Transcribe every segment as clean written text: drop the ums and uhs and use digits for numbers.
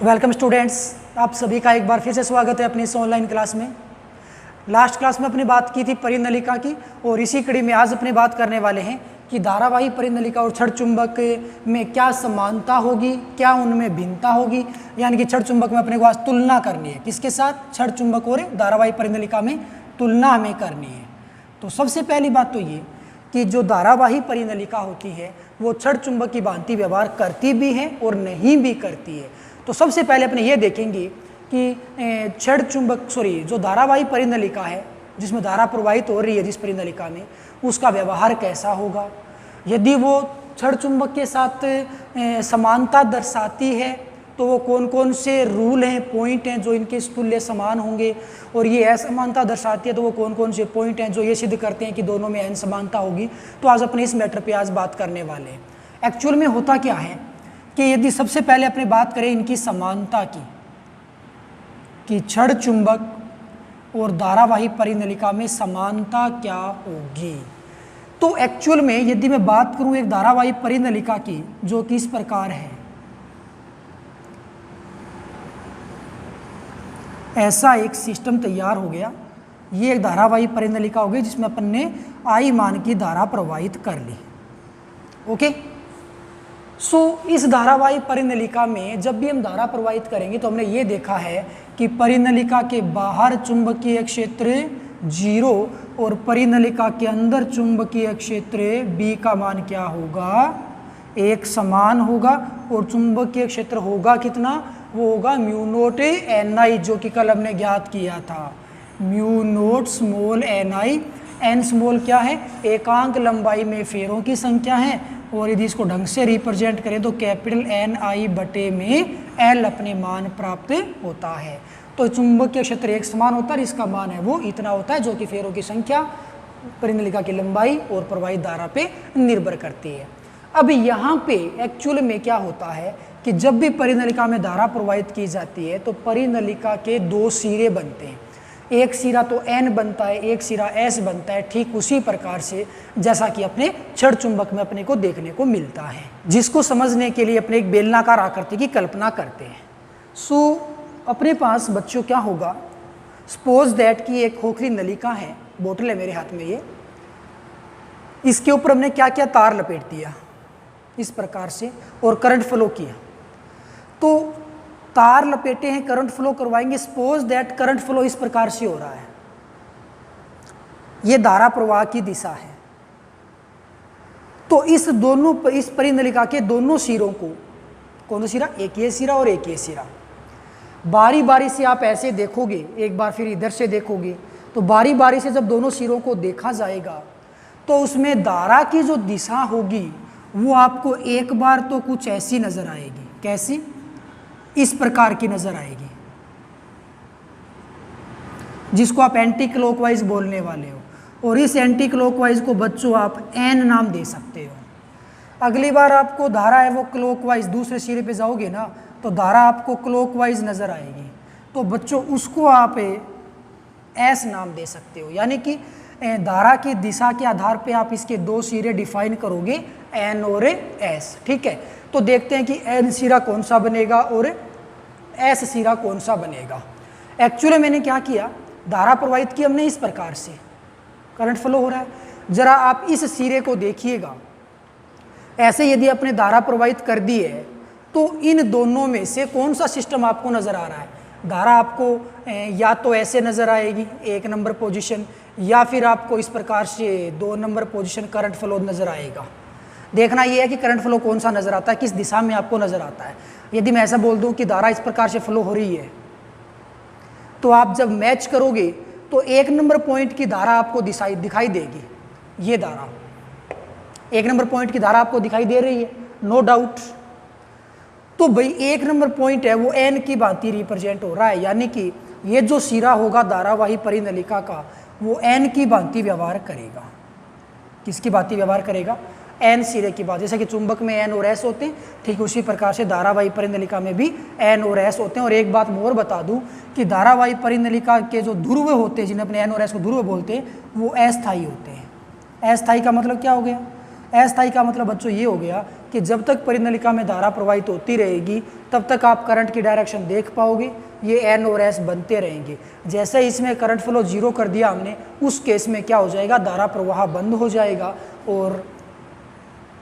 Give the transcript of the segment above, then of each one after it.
Welcome students, आप सभी का एक बार फिर से स्वागत है अपनी इस ऑनलाइन क्लास में। लास्ट क्लास में अपनी बात की थी परिनलिका की, और इसी कड़ी में आज अपनी बात करने वाले हैं कि धारावाही परिनलिका और छड़ चुंबक में क्या समानता होगी, क्या उनमें भिन्नता होगी। यानी कि छड़ चुंबक में अपने को आज तुलना करनी है, किसके साथ? छड़ चुंबक और धारावाही परिनलिका में तुलना हमें करनी है। तो सबसे पहली बात तो ये कि जो धारावाही परिनलिका होती है वो छड़ चुंबक की भांति व्यवहार करती भी है और नहीं भी करती है। तो सबसे पहले अपने ये देखेंगे कि छड़ चुंबक जो धारावाही परिनलिका है, जिसमें धारा प्रवाहित हो रही है जिस परिनलिका में, उसका व्यवहार कैसा होगा। यदि वो छड़ चुंबक के साथ समानता दर्शाती है तो वो कौन कौन से रूल हैं, पॉइंट हैं जो इनके तुल्य समान होंगे, और ये असमानता दर्शाती है तो वो कौन कौन से पॉइंट हैं जो ये सिद्ध करते हैं कि दोनों में असमानता होगी। तो आज अपने इस मैटर पे आज बात करने वाले हैं। एक्चुअल में होता क्या है कि यदि सबसे पहले अपने बात करें इनकी समानता की, कि छड़ चुंबक और धारावाही परिनलिका में समानता क्या होगी, तो एक्चुअल में यदि मैं बात करूं एक धारावाही परिनलिका की जो कि इस प्रकार है, ऐसा एक सिस्टम तैयार हो गया। ये एक धारावाही परिनलिका हो गई जिसमें अपन ने आई मान की धारा प्रवाहित कर ली। ओके, इस धारावाही परिनलिका में जब भी हम धारा प्रवाहित करेंगे तो हमने ये देखा है कि परिनलिका के बाहर चुंबकीय क्षेत्र 0 और परिनलिका के अंदर चुंबकीय क्षेत्र B का मान क्या होगा? एक समान होगा। और चुंबकीय क्षेत्र होगा कितना? वो होगा म्यू नोट Ni, जो कि कल हमने ज्ञात किया था। म्यू नोट स्मॉल Ni। एन स्मॉल क्या है? एकांक लंबाई में फेरों की संख्या है, और यदि इसको ढंग से रिप्रेजेंट करें तो कैपिटल Ni बटे में L अपने मान प्राप्त होता है। तो चुंबकीय क्षेत्र एक समान होता है, इसका मान है वो इतना होता है, जो कि फेरों की संख्या, परिनलिका की लंबाई और प्रवाहित धारा पे निर्भर करती है। अब यहाँ पे एक्चुअल में क्या होता है कि जब भी परिनलिका में धारा प्रवाहित की जाती है तो परिनलिका के दो सिरे बनते हैं। एक सिरा तो N बनता है, एक सिरा S बनता है। ठीक उसी प्रकार से जैसा कि अपने छड़ चुंबक में अपने को देखने को मिलता है, जिसको समझने के लिए अपने एक बेलनाकार आकृति की कल्पना करते हैं। अपने पास बच्चों क्या होगा, सपोज दैट कि एक खोखली नलिका है, बोतल है मेरे हाथ में ये, इसके ऊपर हमने क्या क्या तार लपेट दिया इस प्रकार से और करंट फ्लो किया। तो तार लपेटे हैं, करंट फ्लो करवाएंगे। सपोज दैट करंट फ्लो इस प्रकार से हो रहा है, ये धारा प्रवाह की दिशा है। तो इस परिनलिका के दोनों सिरों को, कौन सा सिरा? एक ये सिरा और एक ये सिरा, बारी बारी से आप ऐसे देखोगे, एक बार फिर इधर से देखोगे, तो बारी बारी से जब दोनों सिरों को देखा जाएगा तो उसमें धारा की जो दिशा होगी वो आपको एक बार तो कुछ ऐसी नजर आएगी। कैसी? इस प्रकार की नजर आएगी, जिसको आप एंटी क्लॉकवाइज बोलने वाले हो। और इस एंटी क्लॉकवाइज को बच्चों आप एन नाम दे सकते हो। अगली बार आपको धारा है वो क्लॉकवाइज, दूसरे सिरे पे जाओगे ना तो धारा आपको क्लॉकवाइज नजर आएगी, तो बच्चों उसको आप एस नाम दे सकते हो। यानी कि धारा की दिशा के आधार पे आप इसके दो सिरे डिफाइन करोगे, एन और एस। ठीक है, तो देखते हैं कि एन सिरा कौन सा बनेगा और एस सिरा कौन सा बनेगा। एक्चुअली मैंने क्या किया, धारा प्रवाहित की हमने इस प्रकार से, करंट फ्लो हो रहा है। जरा आप इस सिरे को देखिएगा, ऐसे यदि अपने धारा प्रवाहित कर दी है तो इन दोनों में से कौन सा सिस्टम आपको नजर आ रहा है? धारा आपको या तो ऐसे नजर आएगी 1 नंबर पोजीशन, या फिर आपको इस प्रकार से 2 नंबर पोजीशन करंट फ्लो नजर आएगा। देखना यह है कि करंट फ्लो कौन सा नजर आता है, किस दिशा में आपको नजर आता है। यदि मैं ऐसा बोल दूं कि धारा इस प्रकार से फ्लो हो रही है, तो आप जब मैच करोगे तो 1 नंबर पॉइंट की धारा आपको दिखाई देगी। ये धारा 1 नंबर पॉइंट की धारा आपको दिखाई दे रही है, नो डाउट। तो भाई 1 नंबर पॉइंट है वो एन की भांति रिप्रेजेंट हो रहा है, यानी कि ये जो सिरा होगा धारावाही परिनलिका का वो एन की भांति व्यवहार करेगा। किसकी भांति व्यवहार करेगा? एन सिरे की बात। जैसे कि चुंबक में एन और एस होते हैं, ठीक उसी प्रकार से धारावाही परिनलिका में भी एन और एस होते हैं। और एक बात मैं और बता दूं कि धारावाही परिनलिका के जो ध्रुव होते हैं, जिन्हें अपने एन और एस को ध्रुव बोलते हैं, वो अस्थायी होते हैं। अस्थायी का मतलब क्या हो गया? अस्थायी का मतलब बच्चों ये हो गया कि जब तक परिनलिका में धारा प्रवाहित होती रहेगी तब तक आप करंट की डायरेक्शन देख पाओगे, ये एन और एस बनते रहेंगे। जैसे ही इसमें करंट फ्लो जीरो कर दिया हमने, उस केस में क्या हो जाएगा, धारा प्रवाह बंद हो जाएगा और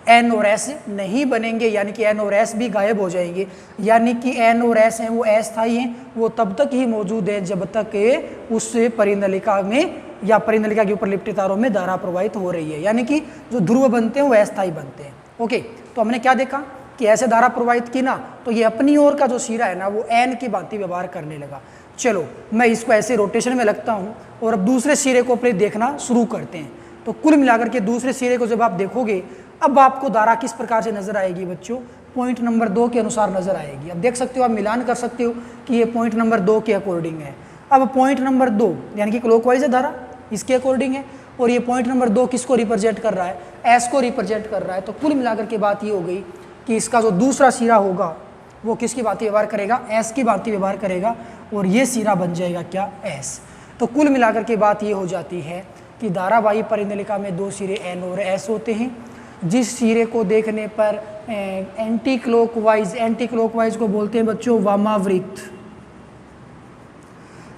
एन और एस नहीं बनेंगे, यानी कि एन और एस भी गायब हो जाएंगे। यानी कि एन और एस हैं वो अस्थायी हैं, वो तब तक ही मौजूद है जब तक उस परिनलिका में या परिनलिका के ऊपर लिपटे तारों में धारा प्रवाहित हो रही है। यानी कि जो ध्रुव बनते हैं वो अस्थायी बनते हैं। ओके, तो हमने क्या देखा कि ऐसे धारा प्रवाहित की ना, तो ये अपनी ओर का जो सिरा है ना वो एन की भांति व्यवहार करने लगा। चलो मैं इसको ऐसे रोटेशन में लगता हूँ और अब दूसरे सिरे को अपने देखना शुरू करते हैं। तो कुल मिलाकर के दूसरे सिरे को जब आप देखोगे, अब आपको धारा किस प्रकार से नजर आएगी बच्चों, पॉइंट नंबर 2 के अनुसार नजर आएगी। अब देख सकते हो, आप मिलान कर सकते हो कि ये पॉइंट नंबर 2 के अकॉर्डिंग है। अब पॉइंट नंबर 2 यानी कि क्लॉकवाइज है धारा, इसके अकॉर्डिंग है, और ये पॉइंट नंबर 2 किसको रिप्रेजेंट कर रहा है, एस को रिप्रेजेंट कर रहा है। तो कुल मिलाकर के बात ये हो गई कि इसका जो दूसरा सिरा होगा वो किसकी भांति व्यवहार करेगा, एस की भांति व्यवहार करेगा, और ये सिरा बन जाएगा क्या, एस। तो कुल मिलाकर के बात ये हो जाती है कि धारावाही परिनलिका में 2 सिरे एन और एस होते हैं। जिस सिरे को देखने पर एंटी क्लॉकवाइज को बोलते हैं बच्चों वामावृत।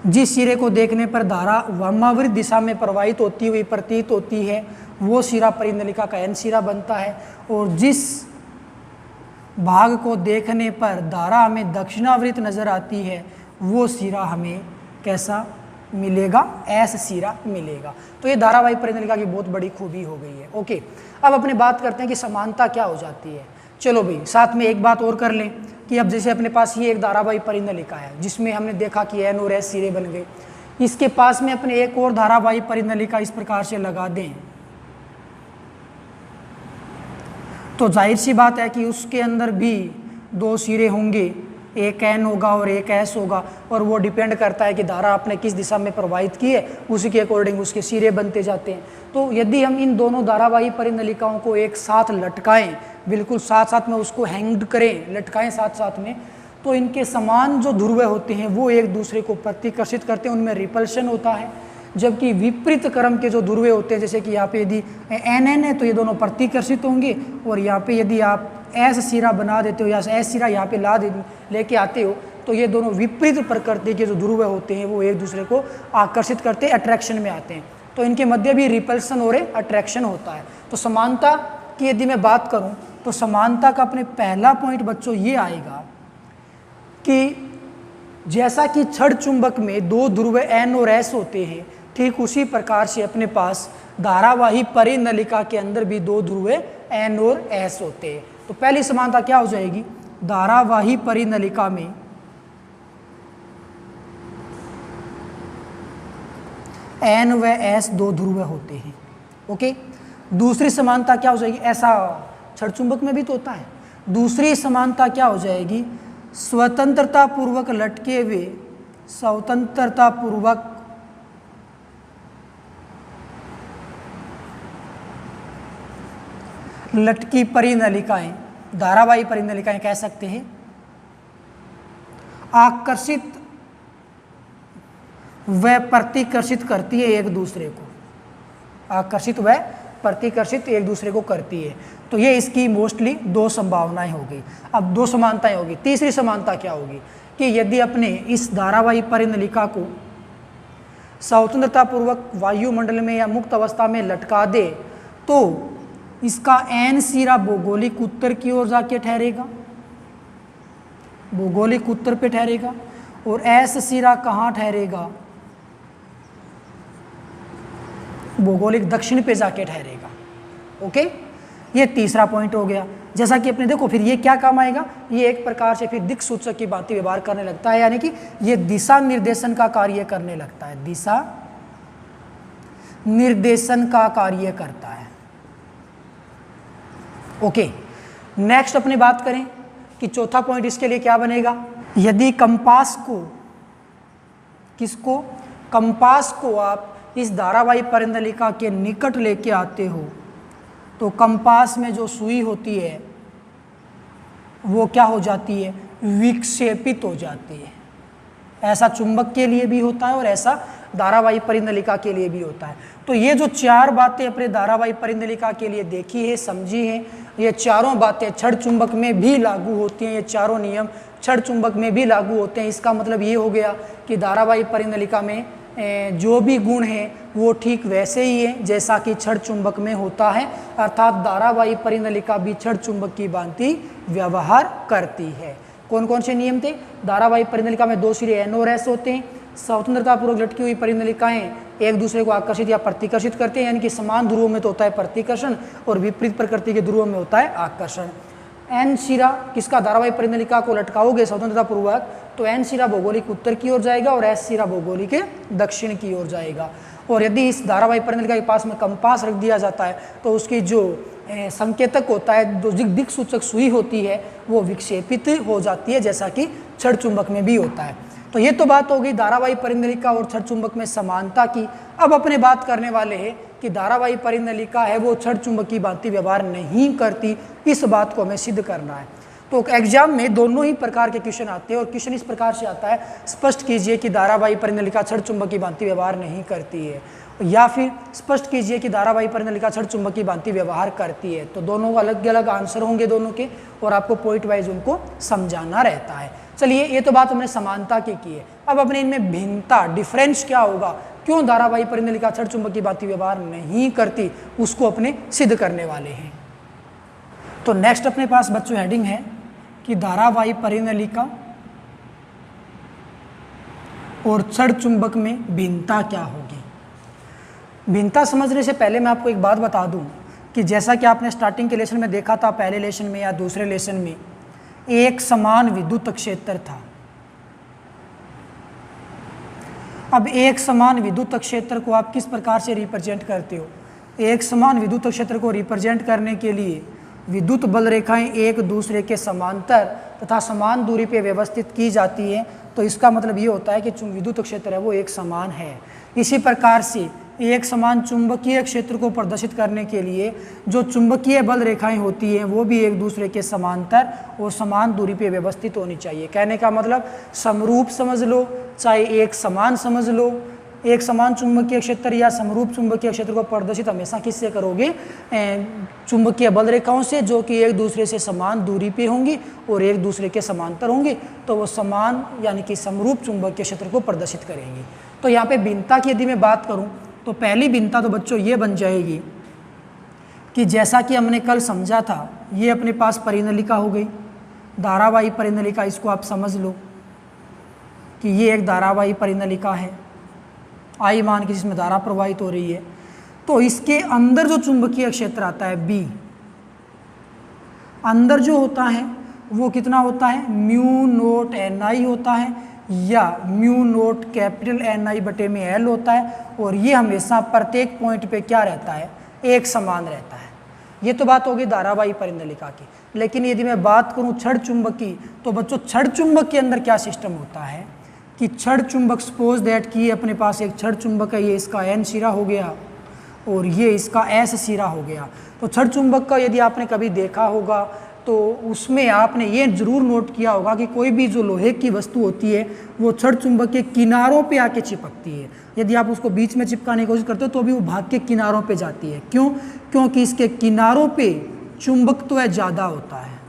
जिस सिरे को देखने पर धारा वामावृत दिशा में प्रवाहित होती हुई प्रतीत होती है वो सिरा परिनलिका का एन सिरा बनता है, और जिस भाग को देखने पर धारा हमें दक्षिणावृत नजर आती है वो सिरा हमें कैसा मिलेगा, एस सिरा मिलेगा। तो ये धारावाही परिनलिका की बहुत बड़ी खूबी हो गई है। ओके, अब अपने बात करते हैं कि समानता क्या हो जाती है। चलो भाई, साथ में एक बात और कर लें कि अब जैसे अपने पास ये एक धारावाही परिनलिका है जिसमें हमने देखा कि एन और एस सिरे बन गए, इसके पास में अपने एक और धारावाही परिनलिका इस प्रकार से लगा दें तो जाहिर सी बात है कि उसके अंदर भी 2 सिरे होंगे, एक एन होगा और एक एस होगा, और वो डिपेंड करता है कि धारा आपने किस दिशा में प्रवाहित की है, उसी के अकॉर्डिंग उसके सिरे बनते जाते हैं। तो यदि हम इन दोनों धारावाही परिनलिकाओं को एक साथ लटकाएं, बिल्कुल साथ साथ में उसको हैंग्ड करें, लटकाएं साथ साथ में, तो इनके समान जो ध्रुव होते हैं वो एक दूसरे को प्रतिकर्षित करते हैं, उनमें रिपल्शन होता है। जबकि विपरीत क्रम के जो ध्रुव होते हैं, जैसे कि यहाँ पे यदि एन एन है तो ये दोनों प्रतिकर्षित होंगे, और यहाँ पे यदि आप एस सिरा बना देते हो या एस सिरा यहाँ पे लेके आते हो तो ये दोनों विपरीत प्रकृति के जो ध्रुव होते हैं वो एक दूसरे को आकर्षित करते, अट्रैक्शन में आते हैं। तो इनके मध्य भी रिपल्सन और अट्रैक्शन होता है। तो समानता की यदि मैं बात करूँ तो समानता का अपने पहला पॉइंट बच्चों ये आएगा कि जैसा कि छड़ चुंबक में 2 ध्रुव एन और एस होते हैं, ठीक उसी प्रकार से अपने पास धारावाही परिनलिका के अंदर भी 2 ध्रुव एन और एस होते हैं। तो पहली समानता क्या हो जाएगी, धारावाही परिनलिका में एन व एस 2 ध्रुव होते हैं। ओके, दूसरी समानता क्या हो जाएगी, ऐसा छड़ चुंबक में भी तो होता है। दूसरी समानता क्या हो जाएगी, स्वतंत्रता पूर्वक लटके हुए, स्वतंत्रता पूर्वक लटकी परिनलिकाएं, धारावाही परिनलिकाएं कह सकते हैं, आकर्षित व प्रतिकर्षित करती है एक दूसरे को, आकर्षित व प्रतिकर्षित एक दूसरे को करती है। तो ये इसकी मोस्टली 2 संभावनाएं हो गई। अब 2 समानताएं होगी। तीसरी समानता क्या होगी कि यदि अपने इस धारावाही परिनलिका को स्वतंत्रता पूर्वक वायुमंडल में या मुक्त अवस्था में लटका दे तो इसका एन सिरा भौगोलिक उत्तर की ओर जाके ठहरेगा, भौगोलिक उत्तर पे ठहरेगा, और एस सिरा कहाँ ठहरेगा, भौगोलिक दक्षिण पे जाके ठहरेगा। ओके, ये तीसरा पॉइंट हो गया। जैसा कि अपने देखो फिर ये क्या काम आएगा, ये एक प्रकार से फिर दिक् सूचक की भांति व्यवहार करने लगता है, यानी कि ये दिशा निर्देशन का कार्य करने लगता है, दिशा निर्देशन का कार्य करता है। ओके, नेक्स्ट अपने बात करें कि चौथा पॉइंट इसके लिए क्या बनेगा, यदि कंपास को, किसको, कंपास को आप इस धारावाही परिनलिका के निकट लेके आते हो तो कंपास में जो सुई होती है वो क्या हो जाती है, विक्षेपित हो जाती है। ऐसा चुंबक के लिए भी होता है और ऐसा धारावाही परिनलिका के लिए भी होता है। तो ये जो 4 बातें अपने धारावाही परिनलिका के लिए देखी है, समझी है, ये चारों बातें क्षण चुंबक में भी लागू होती हैं। ये चारों नियम क्षण चुंबक में भी लागू होते हैं। इसका मतलब ये हो गया कि धारावाही परिनलिका में जो भी गुण है वो ठीक वैसे ही है जैसा कि क्षण चुंबक में होता है, अर्थात धारावाही परिनलिका भी क्षण चुंबक की भांति व्यवहार करती है। कौन कौन से नियम थे? धारावाही परिनलिका में 2 सिरे N और S होते हैं। स्वतंत्रतापूर्वक लटकी हुई परिनलिकाएं एक दूसरे को आकर्षित या प्रतिकर्षित करते हैं, यानी कि समान ध्रुवों में तो होता है प्रतिकर्षण और विपरीत प्रकृति के ध्रुवों में होता है आकर्षण। N सिरा किसका? धारावाही परिनलिका को लटकाओगे स्वतंत्रतापूर्वक तो N सिरा भौगोलिक उत्तर की ओर जाएगा और S सिरा भौगोलिक दक्षिण की ओर जाएगा। और यदि इस धारावाही परिनलिका के पास में कंपास रख दिया जाता है तो उसकी जो संकेतक होता है, जो दिक् सूचक सुई होती है, वो विक्षेपित हो जाती है, जैसा कि क्षण चुंबक में भी होता है। तो ये तो बात हो गई धारावाही परिनलिका और क्षण चुंबक में समानता की। अब अपने बात करने वाले हैं कि धारावाही परिनलिका है वो क्षण चुंबक की भांति व्यवहार नहीं करती। इस बात को हमें सिद्ध करना है। तो एग्जाम में दोनों ही प्रकार के क्वेश्चन आते हैं और क्वेश्चन इस प्रकार से आता है, स्पष्ट कीजिए कि धारावाही परिनलिका क्षण चुंबक की भांति व्यवहार नहीं करती है, या फिर स्पष्ट कीजिए कि धारावाही परिनलिका क्षण चुंबक की भांति व्यवहार करती है। तो दोनों अलग अलग आंसर होंगे दोनों के, और आपको पॉइंट वाइज उनको समझाना रहता है। चलिए, ये तो बात हमने समानता की है। अब अपने इनमें भिन्नता, डिफरेंस क्या होगा, क्यों धारावाही परिनलिका क्षण चुंबक की भांति व्यवहार नहीं करती, उसको अपने सिद्ध करने वाले हैं। तो नेक्स्ट अपने पास बच्चों हेडिंग है कि धारावाही परिनलिका और क्षण चुंबक में भिन्नता क्या होगी। भिन्नता समझने से पहले मैं आपको एक बात बता दूं कि जैसा कि आपने स्टार्टिंग के लेसन में देखा था, पहले लेसन में या दूसरे लेसन में, एक समान विद्युत क्षेत्र था। अब एक समान विद्युत क्षेत्र को आप किस प्रकार से रिप्रेजेंट करते हो? एक समान विद्युत क्षेत्र को रिप्रेजेंट करने के लिए विद्युत बल रेखाएं एक दूसरे के समांतर तथा समान दूरी पे व्यवस्थित की जाती है। तो इसका मतलब ये होता है कि जो विद्युत क्षेत्र है वो एक समान है। इसी प्रकार से एक समान चुंबकीय क्षेत्र को प्रदर्शित करने के लिए जो चुंबकीय बल रेखाएं होती हैं वो भी एक दूसरे के समांतर और समान दूरी पे व्यवस्थित होनी चाहिए। कहने का मतलब समरूप समझ लो, चाहे एक समान समझ लो। एक समान चुंबकीय क्षेत्र या समरूप चुंबकीय क्षेत्र को प्रदर्शित हमेशा किससे करोगे? चुंबकीय बल रेखाओं से, जो कि एक दूसरे से समान दूरी पे होंगी और एक दूसरे के समांतर होंगी, तो वो समान यानी कि समरूप चुंबकीय क्षेत्र को प्रदर्शित करेंगी। तो यहाँ पे भिन्नता की यदि मैं बात करूँ तो पहली भिन्नता तो बच्चों ये बन जाएगी कि जैसा कि हमने कल समझा था, ये अपने पास परिनलिका हो गई, धारावाही परिनलिका। इसको आप समझ लो कि ये एक धारावाही परिनलिका है, आई मान की, जिसमें धारा प्रवाहित हो रही है। तो इसके अंदर जो चुंबकीय क्षेत्र आता है बी, अंदर जो होता है वो कितना होता है? म्यू नोट NI होता है, या म्यू नोट कैपिटल NI बटे में L होता है। और ये हमेशा प्रत्येक पॉइंट पे क्या रहता है? एक समान रहता है। ये तो बात होगी धारावाही परिनलिका की। लेकिन यदि मैं बात करूं क्षण चुंबक की, तो बच्चों क्षण चुंबक के अंदर क्या सिस्टम होता है कि क्षण चुंबक, सपोज दैट कि अपने पास एक क्षण चुंबक है, ये इसका N सिरा हो गया और ये इसका S सिरा हो गया। तो क्षण चुंबक का यदि आपने कभी देखा होगा तो उसमें आपने ये जरूर नोट किया होगा कि कोई भी जो लोहे की वस्तु होती है वो क्षण चुंबक के किनारों पे आके चिपकती है। यदि आप उसको बीच में चिपकाने की कोशिश करते हो तो भी वो भाग के किनारों पे जाती है। क्यों? क्योंकि इसके किनारों पे चुंबकत्व ज़्यादा होता है,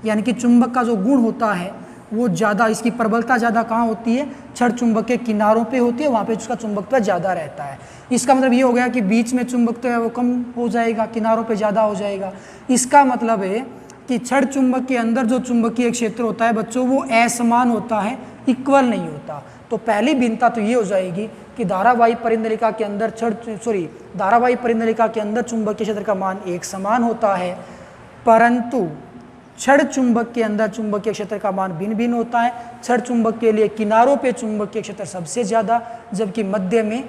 यानी कि चुंबक का जो गुण होता है वो ज़्यादा, इसकी प्रबलता ज़्यादा कहाँ होती है? क्षण चुंबक के किनारों पे होती है, वहाँ पे उसका चुंबकत्व ज़्यादा रहता है। इसका मतलब ये हो गया कि बीच में चुंबकत्व है वो कम हो जाएगा, किनारों पे ज़्यादा हो जाएगा। इसका मतलब है कि क्षण चुंबक के अंदर जो चुंबकीय क्षेत्र होता है बच्चों वो असमान होता है, इक्वल नहीं होता। तो पहली भिन्नता तो ये हो जाएगी कि धारावाही परिनलिका के अंदर धारावाही परिनलिका के अंदर चुंबकीय क्षेत्र का मान एक समान होता है, परंतु क्षण चुंबक के अंदर चुंबकीय क्षेत्र का मान भिन्न भिन्न होता है। क्षण चुंबक के लिए किनारों पे चुंबकीय क्षेत्र सबसे ज़्यादा, जबकि मध्य में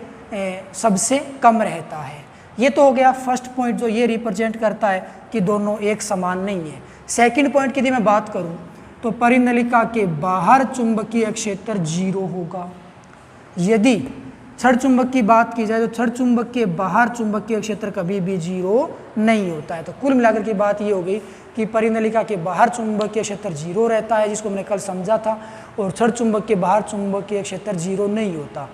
सबसे कम रहता है। ये तो हो गया फर्स्ट पॉइंट जो ये रिप्रेजेंट करता है कि दोनों एक समान नहीं है। सेकंड पॉइंट की यदि मैं बात करूं तो परिनलिका के बाहर चुंबकीय क्षेत्र 0 होगा। यदि क्षण चुंबक की बात की जाए तो क्षण चुंबक के बाहर चुंबकीय क्षेत्र कभी भी 0 नहीं होता है। तो कुल मिलाकर की बात ये हो गई कि परिनलिका के बाहर चुंबकीय क्षेत्र 0 रहता है, जिसको हमने कल समझा था, और क्षण चुंबक के बाहर चुंबकीय क्षेत्र 0 नहीं होता।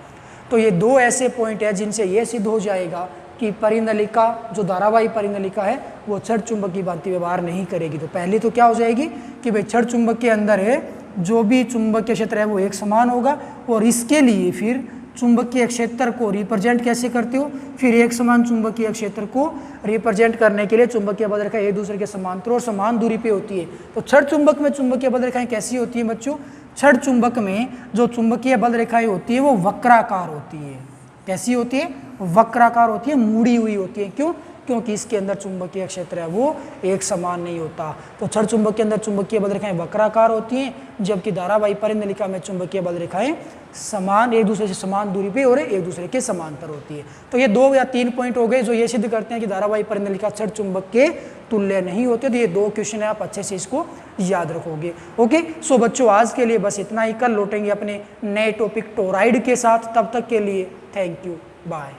तो ये दो ऐसे पॉइंट है जिनसे ये सिद्ध हो जाएगा कि परिनलिका जो धारावाही परिनलिका है वो छड़ चुंबक की भांति व्यवहार नहीं करेगी। तो पहले तो क्या हो जाएगी कि भाई छड़ चुंबक के अंदर है जो भी चुंबकीय क्षेत्र है वो एक समान होगा, और इसके लिए फिर चुंबकीय क्षेत्र को रिप्रेजेंट कैसे करते हो, फिर एक समान चुंबकीय क्षेत्र को रिप्रेजेंट करने के लिए चुंबकीय बल रेखाएं एक दूसरे के समांतर और समान दूरी पे होती है। तो छड़ चुंबक में चुंबकीय बल रेखाएं कैसी होती है बच्चों? छड़ चुंबक में जो चुंबकीय बल रेखाएं होती है वो वक्राकार होती है। कैसी होती है? वक्राकार होती है, मुड़ी हुई होती है। क्यों? क्योंकि इसके अंदर चुंबकीय क्षेत्र है वो एक समान नहीं होता। तो छड़ चुंबक के अंदर चुंबकीय बल रेखाएं वक्राकार होती हैं, जबकि धारावाही परिनलिका में चुंबकीय बल रेखाएं समान, एक दूसरे से समान दूरी पे और एक दूसरे के समांतर होती है। तो ये 2 या 3 पॉइंट हो गए जो ये सिद्ध करते हैं कि धारावाही परिनलिका छड़ चुंबक के तुल्य नहीं होते। तो ये 2 क्वेश्चन है, आप अच्छे से इसको याद रखोगे। ओके, सो बच्चों आज के लिए बस इतना ही। कल लौटेंगे अपने नए टॉपिक टोराइड के साथ। तब तक के लिए थैंक यू, बाय।